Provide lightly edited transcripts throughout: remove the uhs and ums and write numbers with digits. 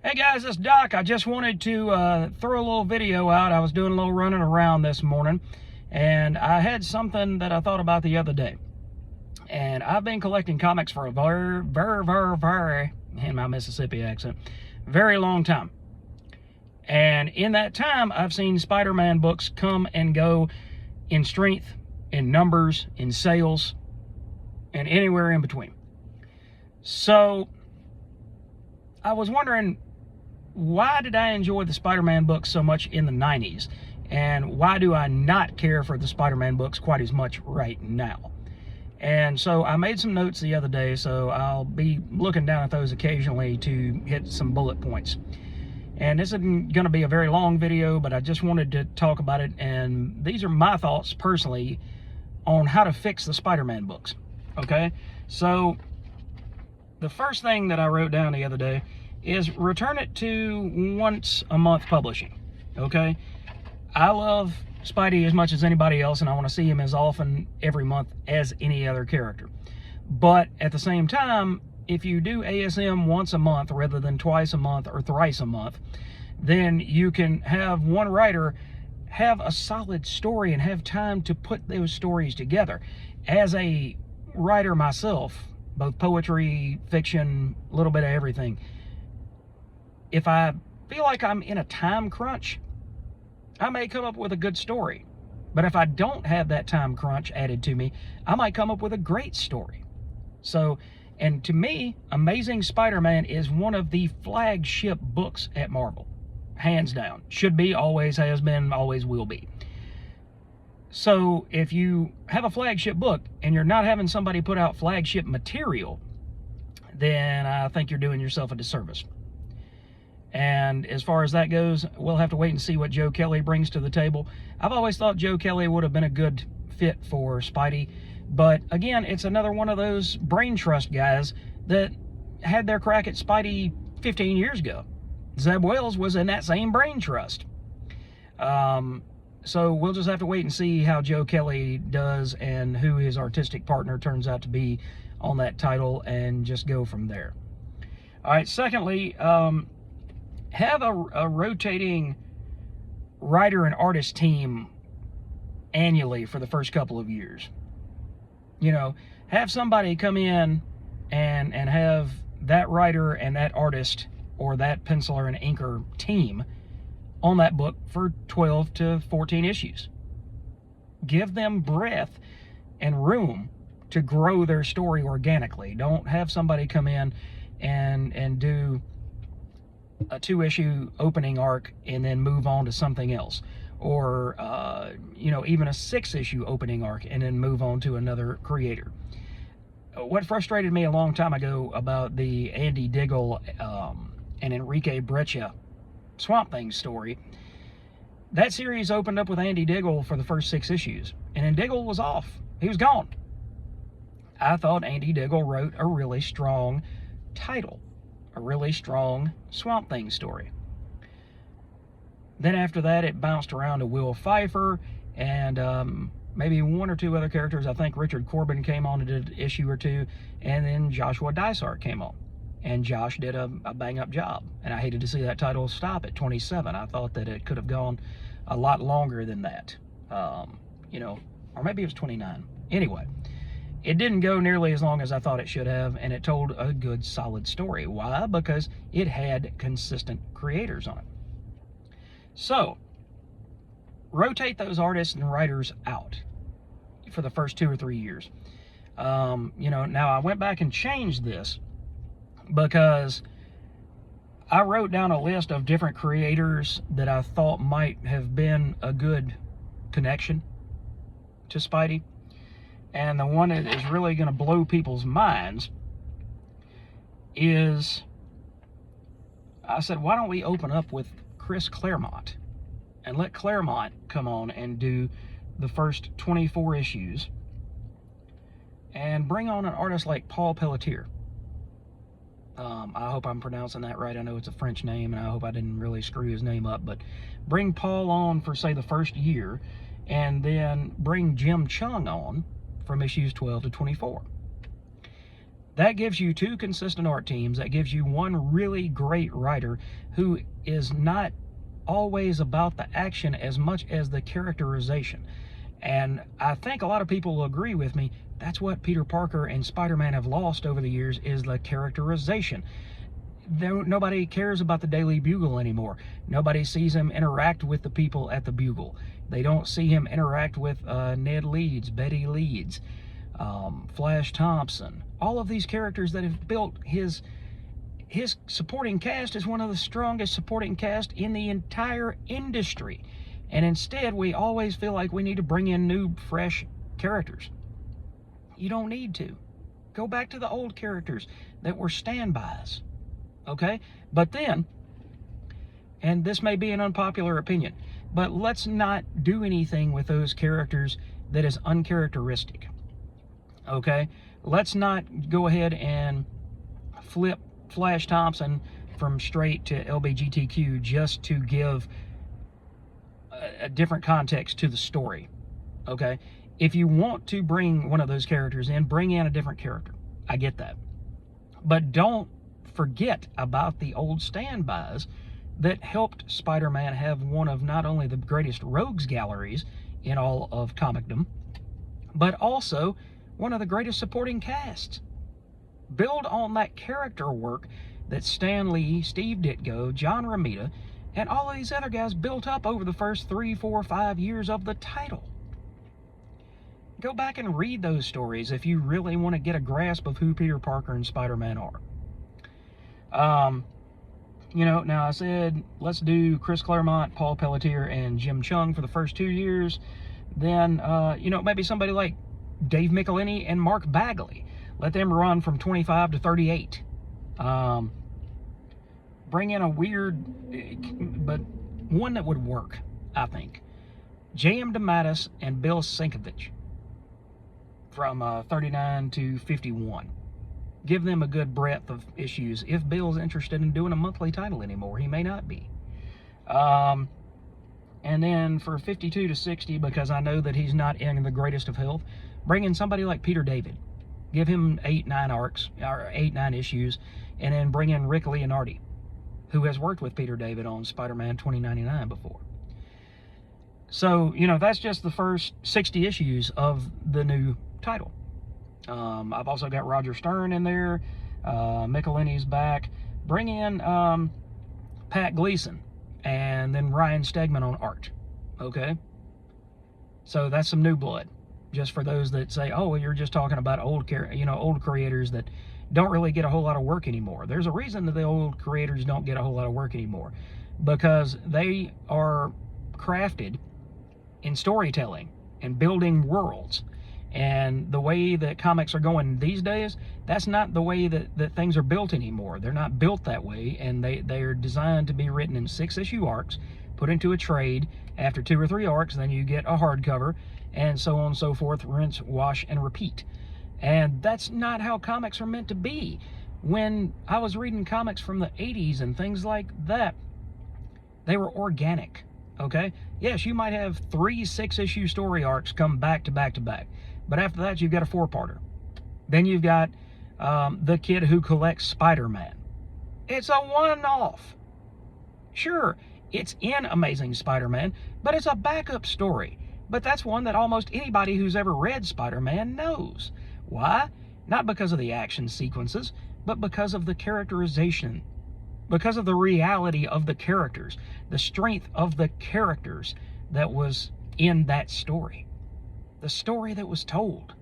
Hey guys, it's Doc. I just wanted to throw a little video out. I was doing a little running around this morning, and I had something that I thought about the other day. And I've been collecting comics for a very, in my Mississippi accent, very long time. And in that time, I've seen Spider-Man books come and go in strength, in numbers, in sales, and anywhere in between. So I was wondering, why did I enjoy the Spider-Man books so much in the 90s? And why do I not care for the Spider-Man books quite as much right now? And so I made some notes the other day, so I'll be looking down at those occasionally to hit some bullet points. And this isn't going to be a very long video, but I just wanted to talk about it. And these are my thoughts personally on how to fix the Spider-Man books. Okay? So the first thing that I wrote down the other day is return it to once a month publishing. Okay, I love Spidey as much as anybody else, and I want to see him as often every month as any other character. But at the same time, if you do ASM once a month rather than twice a month or thrice a month, then you can have one writer have a solid story and have time to put those stories together. As a writer myself, both poetry, fiction, a little bit of everything, if I feel like I'm in a time crunch, I may come up with a good story. But if I don't have that time crunch added to me, I might come up with a great story. So, and to me, Amazing Spider-Man is one of the flagship books at Marvel. Hands down. Should be, always has been, always will be. So if you have a flagship book and you're not having somebody put out flagship material, then I think you're doing yourself a disservice. And as far as that goes, we'll have to wait and see what Joe Kelly brings to the table. I've always thought Joe Kelly would have been a good fit for Spidey. But again, it's another one of those brain trust guys that had their crack at Spidey 15 years ago. Zeb Wells was in that same brain trust. So we'll just have to wait and see how Joe Kelly does and who his artistic partner turns out to be on that title, and just go from there. All right, secondly, have a rotating writer and artist team annually for the first couple of years. You know, have somebody come in and have that writer and that artist or that penciler and inker team on that book for 12 to 14 issues. Give them breadth and room to grow their story organically. Don't have somebody come in and do a 2-issue opening arc and then move on to something else, or you know, even a 6-issue opening arc and then move on to another creator. What frustrated me a long time ago about the Andy Diggle and Enrique Breccia Swamp Thing story, that series opened up with Andy Diggle for the first 6 issues, and then Diggle was off. He was gone. I thought Andy Diggle wrote a really strong title, a really strong Swamp Thing story. Then after that, it bounced around to Will Pfeiffer and maybe 1 or 2 other characters. I think Richard Corbin came on and did an issue or 2, and then Joshua Dysart came on. And Josh did a bang-up job. And I hated to see that title stop at 27. I thought that it could have gone a lot longer than that. You know, or maybe it was 29. Anyway, it didn't go nearly as long as I thought it should have, and it told a good, solid story. Why? Because it had consistent creators on it. So, rotate those artists and writers out for the first 2 or 3 years. You know, now I went back and changed this because I wrote down a list of different creators that I thought might have been a good connection to Spidey. And the one that is really going to blow people's minds is, I said, why don't we open up with Chris Claremont and let Claremont come on and do the first 24 issues and bring on an artist like Paul Pelletier. I hope I'm pronouncing that right. I know it's a French name, and I hope I didn't really screw his name up, but bring Paul on for, say, the first year, and then bring Jim Chung on from issues 12 to 24. That gives you 2 consistent art teams. That gives you 1 really great writer who is not always about the action as much as the characterization. And I think a lot of people will agree with me. That's what Peter Parker and Spider-Man have lost over the years, is the characterization. Nobody cares about the Daily Bugle anymore. Nobody sees him interact with the people at the Bugle. They don't see him interact with Ned Leeds, Betty Leeds, Flash Thompson. All of these characters that have built his supporting cast is one of the strongest supporting cast in the entire industry. And instead, we always feel like we need to bring in new, fresh characters. You don't need to. Go back to the old characters that were standbys. Okay? But then, and this may be an unpopular opinion, but let's not do anything with those characters that is uncharacteristic. Okay? Let's not go ahead and flip Flash Thompson from straight to LGBTQ just to give a different context to the story. Okay? If you want to bring one of those characters in, bring in a different character. I get that. But don't forget about the old standbys that helped Spider-Man have one of not only the greatest rogues galleries in all of comicdom, but also one of the greatest supporting casts. Build on that character work that Stan Lee, Steve Ditko, John Romita, and all of these other guys built up over the first 3, 4, 5 years of the title. Go back and read those stories if you really want to get a grasp of who Peter Parker and Spider-Man are. You know, now I said, let's do Chris Claremont, Paul Pelletier, and Jim Chung for the first 2 years. Then, you know, maybe somebody like Dave Michelini and Mark Bagley. Let them run from 25 to 38. Bring in a weird, but one that would work, I think. J.M. DeMatteis and Bill Sienkiewicz from 39 to 51. Give them a good breadth of issues. If Bill's interested in doing a monthly title anymore, he may not be. And then for 52 to 60, because I know that he's not in the greatest of health, bring in somebody like Peter David. Give him 8, 9 arcs, or 8, 9 issues, and then bring in Rick Leonardi, who has worked with Peter David on Spider-Man 2099 before. So, you know, that's just the first 60 issues of the new title. I've also got Roger Stern in there. Michelini's back. Bring in Pat Gleason, and then Ryan Stegman on art. Okay? So that's some new blood. Just for those that say, oh, well, you're just talking about old creators that don't really get a whole lot of work anymore. There's a reason that the old creators don't get a whole lot of work anymore, because they are crafted in storytelling and building worlds. And the way that comics are going these days, that's not the way that things are built anymore. They're not built that way, and they are designed to be written in 6-issue arcs, put into a trade. After 2 or 3 arcs, then you get a hardcover, and so on and so forth, rinse, wash, and repeat. And that's not how comics are meant to be. When I was reading comics from the 80s and things like that, they were organic, okay? Yes, you might have 3 6-issue story arcs come back to back to back, but after that, you've got a 4-parter. Then you've got the kid who collects Spider-Man. It's a one-off. Sure, it's in Amazing Spider-Man, but it's a backup story. But that's one that almost anybody who's ever read Spider-Man knows. Why? Not because of the action sequences, but because of the characterization, because of the reality of the characters, the strength of the characters that was in that story, the story that was told.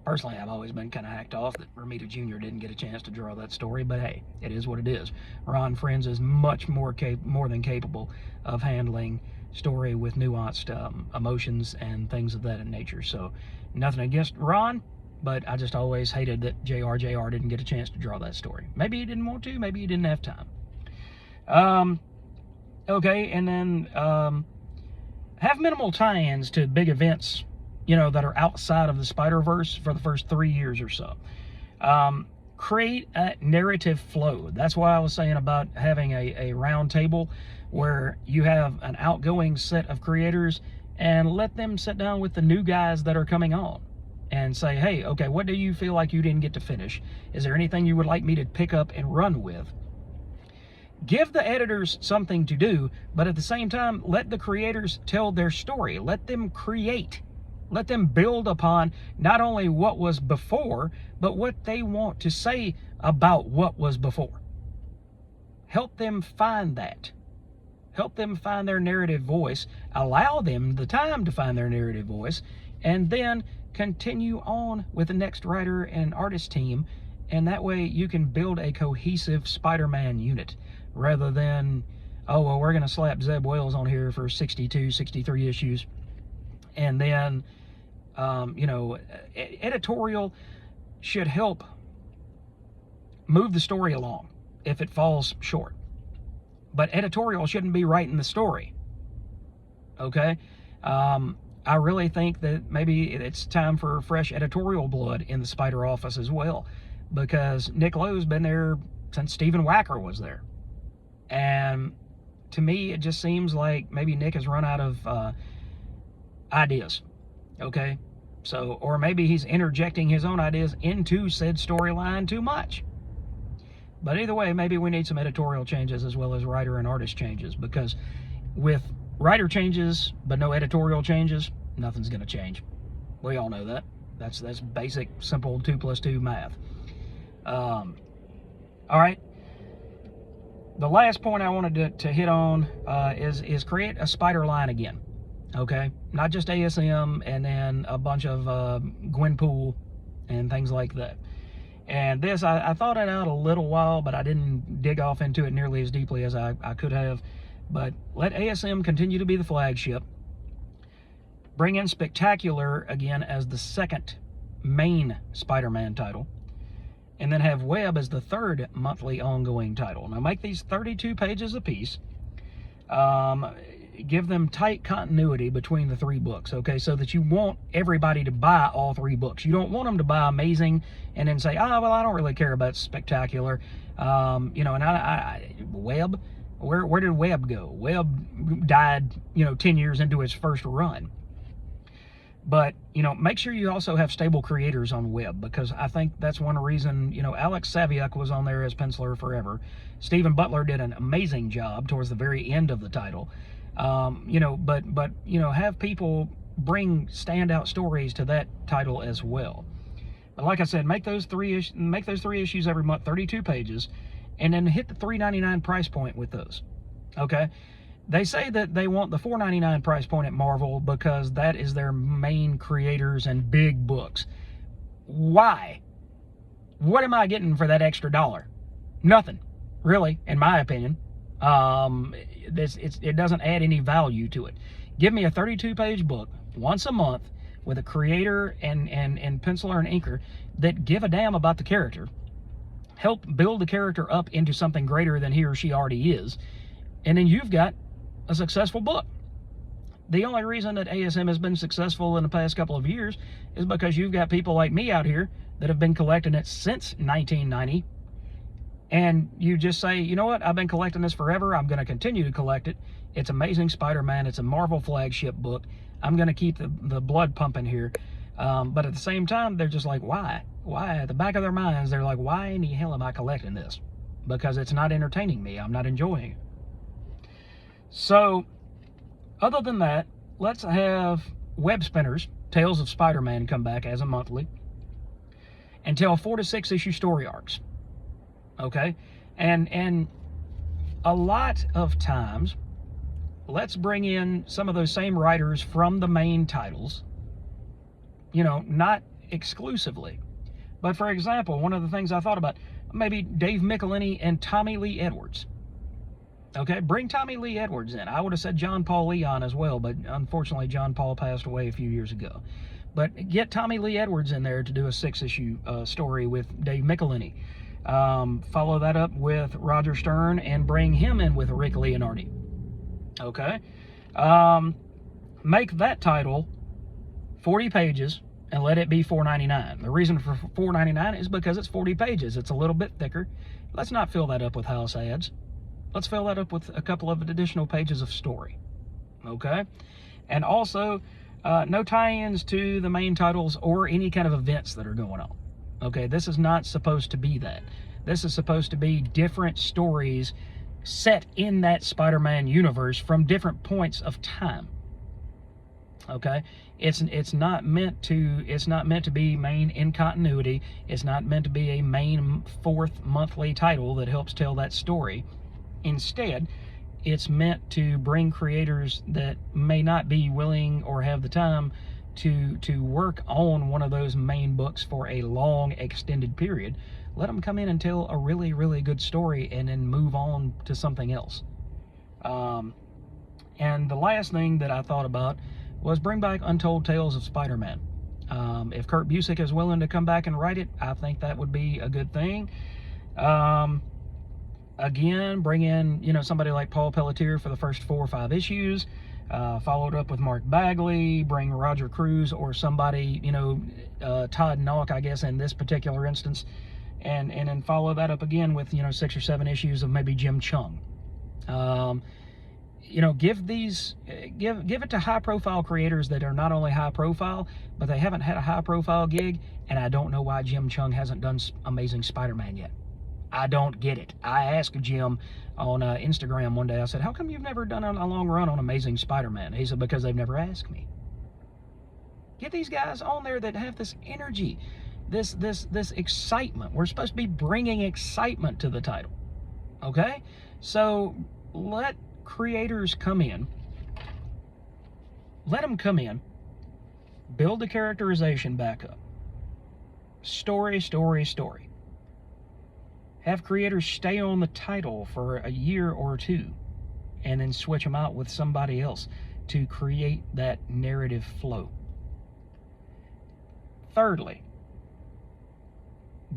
Personally, I've always been kind of hacked off that Romita Jr. didn't get a chance to draw that story, but hey, it is what it is. Ron Frenz is much more than capable of handling story with nuanced emotions and things of that nature. So nothing against Ron, but I just always hated that JR didn't get a chance to draw that story. Maybe he didn't want to, maybe he didn't have time. Okay, and then have minimal tie-ins to big events, you know, that are outside of the Spider-Verse for the first 3 years or so. Create a narrative flow. That's why I was saying about having a round table where you have an outgoing set of creators and let them sit down with the new guys that are coming on. and say, hey, okay, what do you feel like you didn't get to finish? Is there anything you would like me to pick up and run with? Give the editors something to do, but at the same time, let the creators tell their story. Let them create. Let them build upon not only what was before, but what they want to say about what was before. Help them find that. Help them find their narrative voice. Allow them the time to find their narrative voice, and then continue on with the next writer and artist team, and that way you can build a cohesive Spider-Man unit, rather than, oh, well, we're going to slap Zeb Wells on here for 62, 63 issues, and then, editorial should help move the story along if it falls short. But editorial shouldn't be writing the story, okay? I really think that maybe it's time for fresh editorial blood in the Spider office as well, because Nick Lowe's been there since Stephen Wacker was there. And to me, it just seems like maybe Nick has run out of ideas, okay? So, or maybe he's interjecting his own ideas into said storyline too much. But either way, maybe we need some editorial changes as well as writer and artist changes, because with writer changes but no editorial changes, nothing's going to change. We all know that. That's basic, simple 2 + 2 math. All right. The last point I wanted to hit on is create a Spider line again. Okay? Not just ASM and then a bunch of Gwenpool and things like that. And this, I thought it out a little while, but I didn't dig off into it nearly as deeply as I could have. But let ASM continue to be the flagship. Bring in Spectacular again as the second main Spider-Man title. And then have Web as the third monthly ongoing title. Now make these 32 pages apiece. Give them tight continuity between the 3 books, okay, so that you want everybody to buy all 3 books. You don't want them to buy Amazing and then say, well, I don't really care about Spectacular. And Web, where did Web go? Web died, 10 years into its first run. But, make sure you also have stable creators on Web, because I think that's one reason, Alex Saviuk was on there as penciler forever. Stephen Butler did an amazing job towards the very end of the title. But have people bring standout stories to that title as well. But like I said, make those 3 issues every month, 32 pages, and then hit the $3.99 price point with those. Okay? They say that they want the $4.99 price point at Marvel because that is their main creators and big books. Why? What am I getting for that extra $1? Nothing, really, in my opinion. It doesn't add any value to it. Give me a 32-page book once a month with a creator and penciler and inker that give a damn about the character. Help build the character up into something greater than he or she already is. And then you've got a successful book. The only reason that ASM has been successful in the past couple of years is because you've got people like me out here that have been collecting it since 1990. And you just say, you know what, I've been collecting this forever. I'm going to continue to collect it. It's Amazing Spider-Man. It's a Marvel flagship book. I'm going to keep the blood pumping here. But at the same time, they're just like, why? Why? At the back of their minds, they're like, why in the hell am I collecting this? Because it's not entertaining me. I'm not enjoying it. So, other than that, let's have Web Spinners, Tales of Spider-Man, come back as a monthly and tell 4 to 6 issue story arcs. Okay? And a lot of times, let's bring in some of those same writers from the main titles, not exclusively. But for example, one of the things I thought about, maybe Dave Michelini and Tommy Lee Edwards. Okay, bring Tommy Lee Edwards in. I would have said John Paul Leon as well, but unfortunately John Paul passed away a few years ago. But get Tommy Lee Edwards in there to do a 6-issue story with Dave Michelini. Follow that up with Roger Stern and bring him in with Rick Leonardi. Okay? Make that title 40 pages and let it be $4.99. The reason for $4.99 is because it's 40 pages. It's a little bit thicker. Let's not fill that up with house ads. Let's fill that up with a couple of additional pages of story. Okay? And also, No tie-ins to the main titles or any kind of events that are going on. Okay, this is not supposed to be that. This is supposed to be different stories set in that Spider-Man universe from different points of time. Okay, it's not meant to be main in continuity. It's not meant to be a main fourth monthly title that helps tell that story. Instead, it's meant to bring creators that may not be willing or have the time to work on one of those main books for a long extended period. Let them come in and tell a really, really good story and then move on to something else. And the last thing that I thought about was bring back Untold Tales of Spider-Man. If Kurt Busiek is willing to come back and write it, I think that would be a good thing. Again, bring in, somebody like Paul Pelletier for the first 4 or 5 issues, followed up with Mark Bagley, bring Roger Cruz or somebody, Todd Nauck, I guess, in this particular instance, and then follow that up again with, 6 or 7 issues of maybe Jim Chung. Give it to high-profile creators that are not only high-profile, but they haven't had a high-profile gig, and I don't know why Jim Chung hasn't done Amazing Spider-Man yet. I don't get it. I asked Jim on Instagram one day, I said, how come you've never done a long run on Amazing Spider-Man? He said, because they've never asked me. Get these guys on there that have this energy, this excitement. We're supposed to be bringing excitement to the title, okay? So let creators come in. Let them come in, build the characterization back up. Story. Have creators stay on the title for a year or 2 and then switch them out with somebody else to create that narrative flow. Thirdly,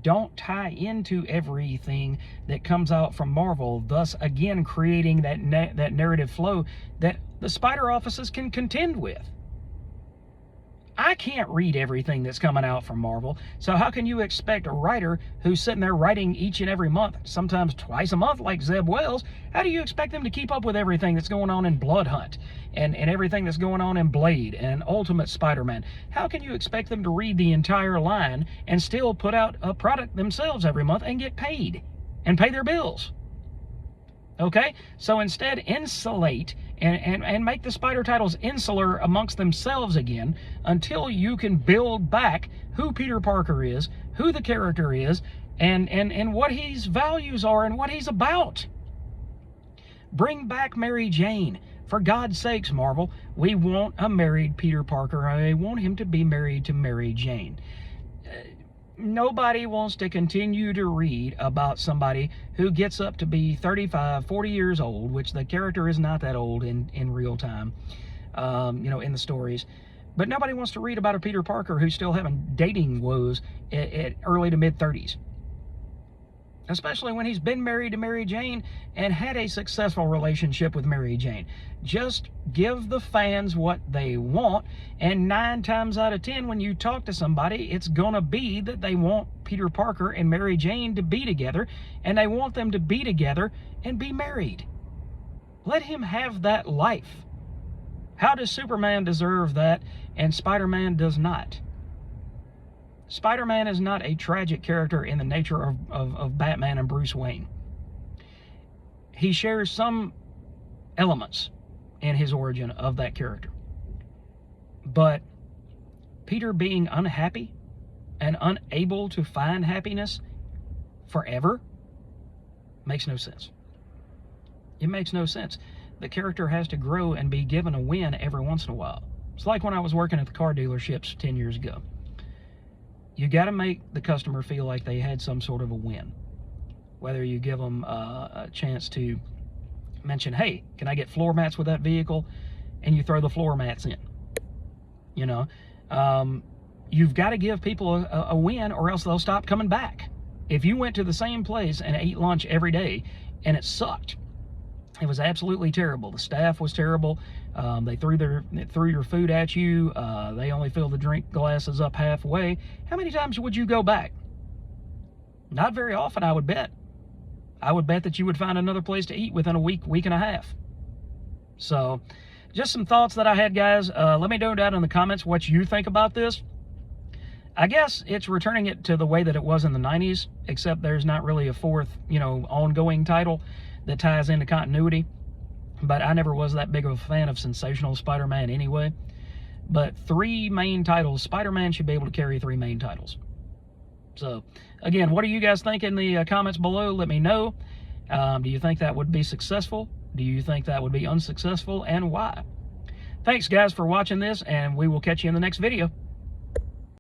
don't tie into everything that comes out from Marvel, thus again creating that narrative flow that the Spider offices can contend with. I can't read everything that's coming out from Marvel, so how can you expect a writer who's sitting there writing each and every month, sometimes twice a month like Zeb Wells, how do you expect them to keep up with everything that's going on in Blood Hunt and everything that's going on in Blade and Ultimate Spider-Man? How can you expect them to read the entire line and still put out a product themselves every month and get paid and pay their bills? Okay, so instead insulate and make the Spider titles insular amongst themselves again until you can build back who Peter Parker is, who the character is, and what his values are and what he's about. Bring back Mary Jane. For God's sakes, Marvel, we want a married Peter Parker. I want him to be married to Mary Jane. Nobody wants to continue to read about somebody who gets up to be 35, 40 years old, which the character is not that old in real time, in the stories. But nobody wants to read about a Peter Parker who's still having dating woes at early to mid-30s. Especially when he's been married to Mary Jane and had a successful relationship with Mary Jane. Just give the fans what they want, and 9 times out of 10, when you talk to somebody, it's gonna be that they want Peter Parker and Mary Jane to be together, and they want them to be together and be married. Let him have that life. How does Superman deserve that and Spider-Man does not? Spider-Man is not a tragic character in the nature of Batman and Bruce Wayne. He shares some elements in his origin of that character. But Peter being unhappy and unable to find happiness forever makes no sense. It makes no sense. The character has to grow and be given a win every once in a while. It's like when I was working at the car dealerships 10 years ago. You got to make the customer feel like they had some sort of a win. Whether you give them a chance to mention, hey, can I get floor mats with that vehicle? And you throw the floor mats in. You've got to give people a win or else they'll stop coming back. If you went to the same place and ate lunch every day and it sucked, it was absolutely terrible. The staff was terrible. They threw your food at you. They only filled the drink glasses up halfway. How many times would you go back? Not very often, I would bet. I would bet that you would find another place to eat within a week and a half. So just some thoughts that I had, guys. Let me know down in the comments what you think about this. I guess it's returning it to the way that it was in the 90s, except there's not really a fourth, ongoing title that ties into continuity. But I never was that big of a fan of Sensational Spider-Man anyway. But 3 main titles, Spider-Man should be able to carry 3 main titles. So, again, what do you guys think in the comments below? Let me know. Do you think that would be successful? Do you think that would be unsuccessful, and why? Thanks, guys, for watching this, and we will catch you in the next video.